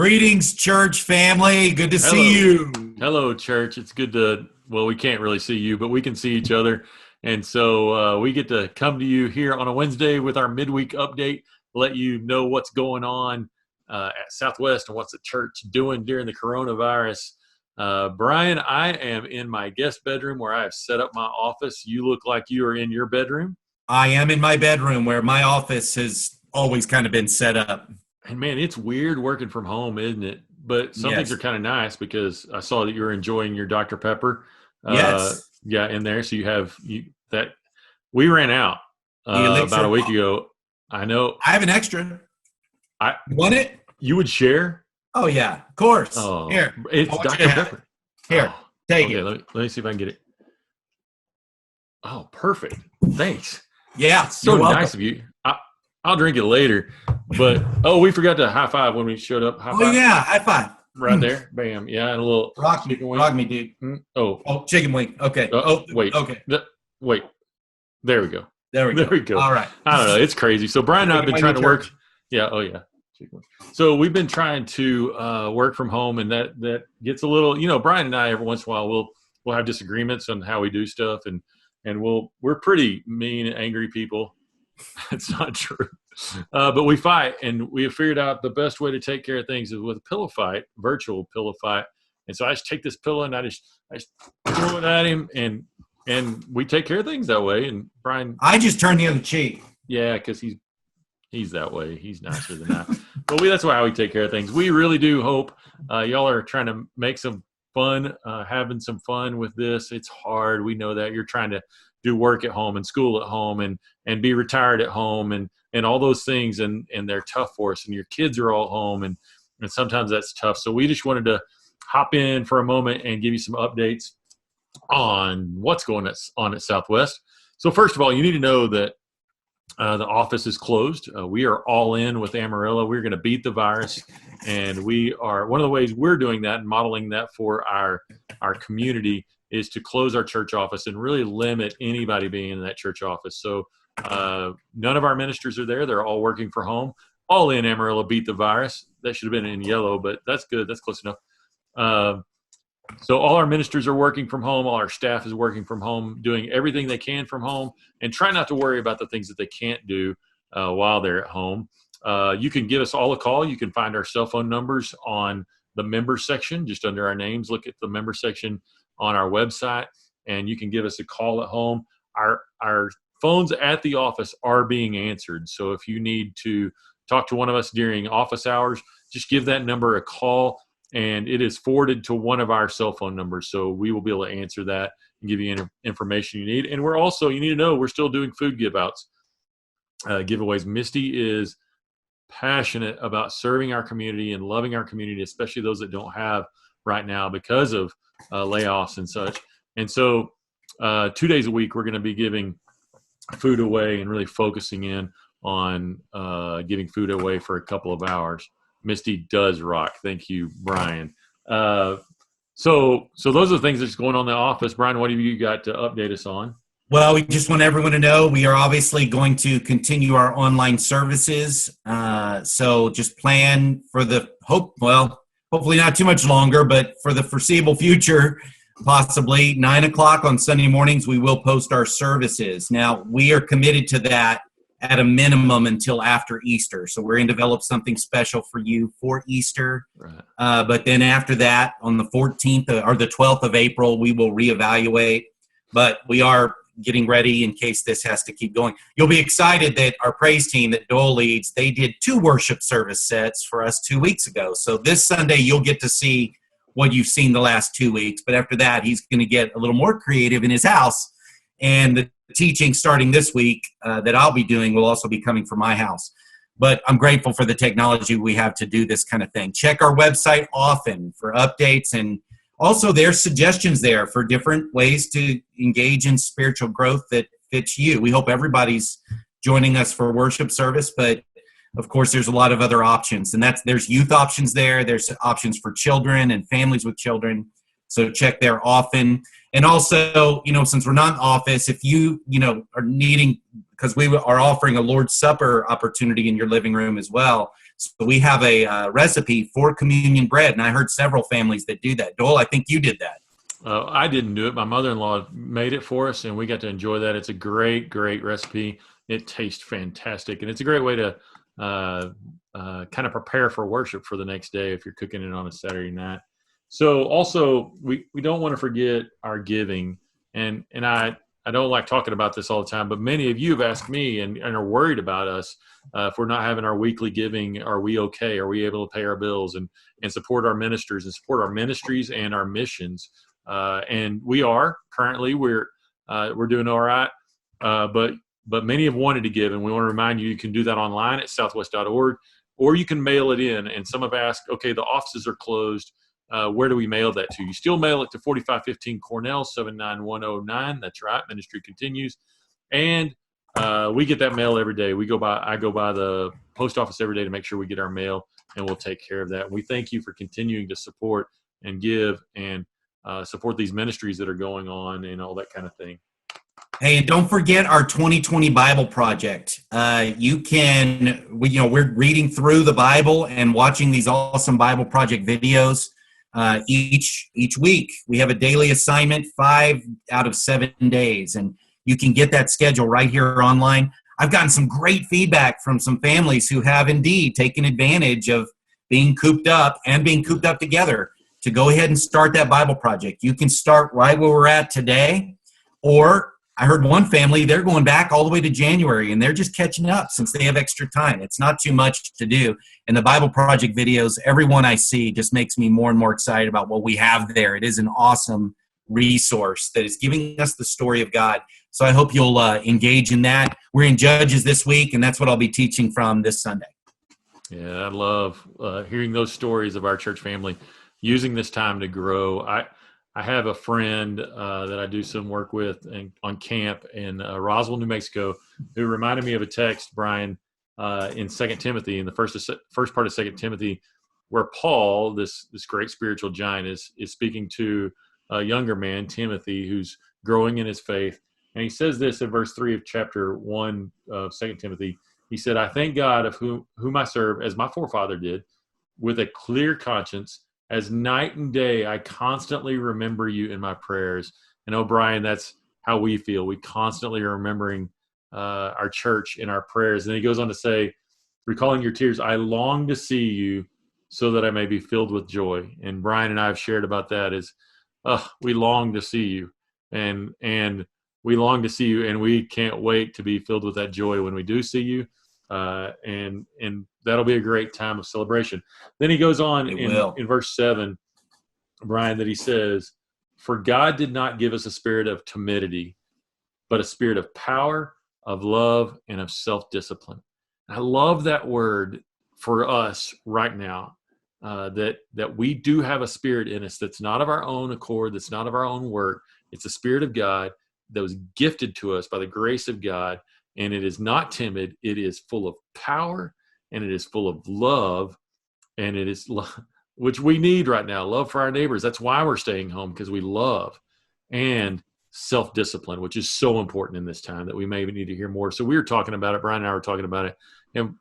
Greetings, church family. Good to see you. Hello, church. It's good well, we can't really see you, but we can see each other. And so we get to come to you here on a Wednesday with our midweek update, let you know what's going on at Southwest and what's the church doing during the coronavirus. Brian, I am in my guest bedroom where I have set up my office. You look like you are in your bedroom. I am in my bedroom where my office has always kind of been set up. And man, it's weird working from home, isn't it? But some things are kind of nice because I saw that you were enjoying your Dr. Pepper. Yes. Yeah, in there. So you have that. We ran out about a week ago. I know. I have an extra. You want it? You would share? Oh, yeah. Of course. Oh, here. It's Dr. Pepper. Here. Take it. Let me see if I can get it. Oh, perfect. Thanks. Yeah. So nice of you. I'll drink it later. But, we forgot to high five when we showed up. High five. Oh, yeah. High five. Right there. Bam. Yeah. And a little chicken wing. Rock me, dude. Oh, chicken wing. Okay. Wait. Okay. Wait. There we go. There we go. All right. I don't know. It's crazy. So Brian and I have been trying to work. Yeah. Oh, yeah. So we've been trying to work from home, and that gets a little, Brian and I, every once in a while, we'll have disagreements on how we do stuff, and we're pretty mean and angry people. It's not true. But we fight, and we have figured out the best way to take care of things is with a pillow fight, virtual pillow fight. And so I just take this pillow and I just throw it at him, and we take care of things that way. And Brian, I just turn the other cheek. Yeah, because he's that way. He's nicer than that. But that's how we take care of things. We really do hope y'all are trying to make some fun, having some fun with this. It's hard. We know that you're trying to do work at home and school at home and be retired at home and all those things. And they're tough for us. And your kids are all home. And sometimes that's tough. So we just wanted to hop in for a moment and give you some updates on what's going on at Southwest. So first of all, you need to know that the office is closed. We are all in with Amarillo. We're going to beat the virus. And we are, one of the ways we're doing that and modeling that for our community is to close our church office and really limit anybody being in that church office. So none of our ministers are there. They're all working from home. All in Amarillo beat the virus. That should have been in yellow, but that's good. That's close enough. So all our ministers are working from home. All our staff is working from home, doing everything they can from home, and try not to worry about the things that they can't do while they're at home. You can give us all a call. You can find our cell phone numbers on the member section, just under our names. Look at the member section on our website, and you can give us a call at home. Our phones at the office are being answered. So if you need to talk to one of us during office hours, just give that number a call, and it is forwarded to one of our cell phone numbers. So we will be able to answer that and give you information you need. And we're also, you need to know, we're still doing food giveaways. Misty is passionate about serving our community and loving our community, especially those that don't have right now because of layoffs and such. And so 2 days a week, we're going to be giving food away and really focusing in on giving food away for a couple of hours. Misty does rock. Thank you, Brian. So those are the things that's going on in the office. Brian, what have you got to update us on? Well, we just want everyone to know we are obviously going to continue our online services. So just plan for hopefully not too much longer, but for the foreseeable future, possibly 9 o'clock on Sunday mornings, we will post our services. Now, we are committed to that at a minimum until after Easter. So we're going to develop something special for you for Easter. Right. But then after that, on the 14th or the 12th of April, we will reevaluate. But we are getting ready in case this has to keep going. You'll be excited that our praise team that Joel leads, they did 2 worship service sets for us 2 weeks ago. So this Sunday, you'll get to see what you've seen the last 2 weeks. But after that, he's going to get a little more creative in his house. And the teaching starting this week that I'll be doing will also be coming from my house. But I'm grateful for the technology we have to do this kind of thing. Check our website often for updates, and also there's suggestions there for different ways to engage in spiritual growth that fits you. We hope everybody's joining us for worship service, but of course there's a lot of other options. And there's youth options there. There's options for children and families with children. So check there often. And also, since we're not in office, if you, are needing, because we are offering a Lord's Supper opportunity in your living room as well. So we have a recipe for communion bread, and I heard several families that do that. Dole, I think you did that. I didn't do it. My mother-in-law made it for us, and we got to enjoy that. It's a great, great recipe. It tastes fantastic, and it's a great way to kind of prepare for worship for the next day if you're cooking it on a Saturday night. So also, we don't want to forget our giving, and I don't like talking about this all the time, but many of you have asked me and are worried about us if we're not having our weekly giving. Are we okay? Are we able to pay our bills and support our ministers and support our ministries and our missions? And we are currently we're doing all right, but many have wanted to give, and we want to remind you can do that online at southwest.org, or you can mail it in. And some have asked, okay, the offices are closed. Where do we mail that to? You still mail it to 4515 Cornell 79109. That's right. Ministry continues, and we get that mail every day. I go by the post office every day to make sure we get our mail, and we'll take care of that. We thank you for continuing to support and give and support these ministries that are going on and all that kind of thing. Hey, and don't forget our 2020 Bible Project. We're reading through the Bible and watching these awesome Bible Project videos each week. We have a daily assignment, 5 out of 7 days, and you can get that schedule right here online. I've gotten some great feedback from some families who have indeed taken advantage of being cooped up and being cooped up together to go ahead and start that Bible Project. You can start right where we're at today, or I heard one family, they're going back all the way to January, and they're just catching up since they have extra time. It's not too much to do. And the Bible Project videos, every one I see just makes me more and more excited about what we have there. It is an awesome resource that is giving us the story of God. So I hope you'll engage in that. We're in Judges this week, and that's what I'll be teaching from this Sunday. Yeah, I love hearing those stories of our church family using this time to grow. I have a friend that I do some work with on camp in Roswell, New Mexico, who reminded me of a text, Brian, in 2 Timothy, in the first part of 2 Timothy, where Paul, this great spiritual giant, is speaking to a younger man, Timothy, who's growing in his faith. And he says this in verse 3 of chapter 1 of 2 Timothy. He said, "I thank God of whom I serve, as my forefather did, with a clear conscience. As night and day, I constantly remember you in my prayers." And O'Brien, that's how we feel. We constantly are remembering our church in our prayers. And he goes on to say, "Recalling your tears, I long to see you so that I may be filled with joy." And Brian and I have shared about that is, we long to see you. And we long to see you, and we can't wait to be filled with that joy when we do see you. And that'll be a great time of celebration. Then he goes on in verse 7, Brian, that he says, "For God did not give us a spirit of timidity, but a spirit of power, of love, and of self-discipline." I love that word for us right now, that we do have a spirit in us that's not of our own accord, that's not of our own work. It's the Spirit of God that was gifted to us by the grace of God. And it is not timid. It is full of power, and it is full of love, and it is love, which we need right now. Love for our neighbors. That's why we're staying home, because we love. And self-discipline, which is so important in this time that we may need to hear more. So we were talking about it. Brian and I were talking about it,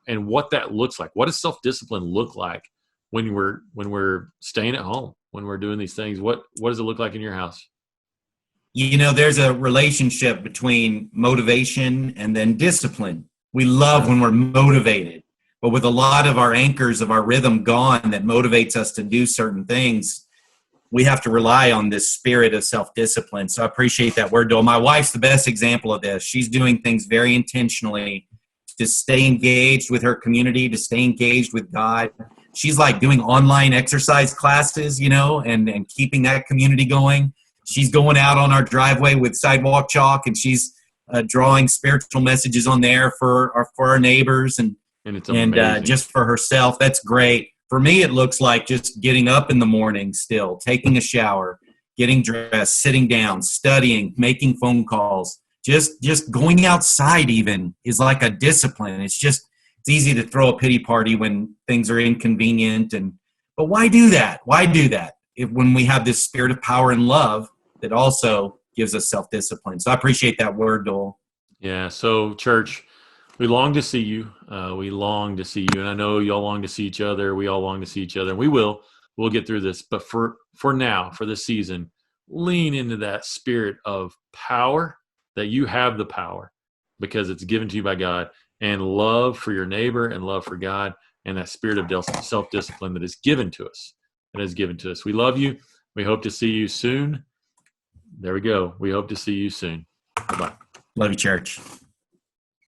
and what that looks like. What does self-discipline look like when we're staying at home, when we're doing these things? What does it look like in your house? There's a relationship between motivation and then discipline. We love when we're motivated, but with a lot of our anchors of our rhythm gone that motivates us to do certain things, we have to rely on this spirit of self-discipline. So I appreciate that word, Dole. My wife's the best example of this. She's doing things very intentionally to stay engaged with her community, to stay engaged with God. She's like doing online exercise classes, and keeping that community going. She's going out on our driveway with sidewalk chalk, and she's drawing spiritual messages on there for our neighbors and just for herself. That's great. For me, it looks like just getting up in the morning still, taking a shower, getting dressed, sitting down, studying, making phone calls. Just going outside even is like a discipline. It's easy to throw a pity party when things are inconvenient. But why do that? Why do that when we have this spirit of power and love that also gives us self-discipline? So I appreciate that word, Dole. Yeah. So church, We long to see you. We long to see you, and I know y'all long to see each other. We all long to see each other, and we will. We'll get through this. But for now, for this season, lean into that spirit of power, that you have the power because it's given to you by God, and love for your neighbor and love for God, and that spirit of self-discipline that is given to us. That is given to us. We love you. We hope to see you soon. There we go. We hope to see you soon. Bye-bye. Love you, church.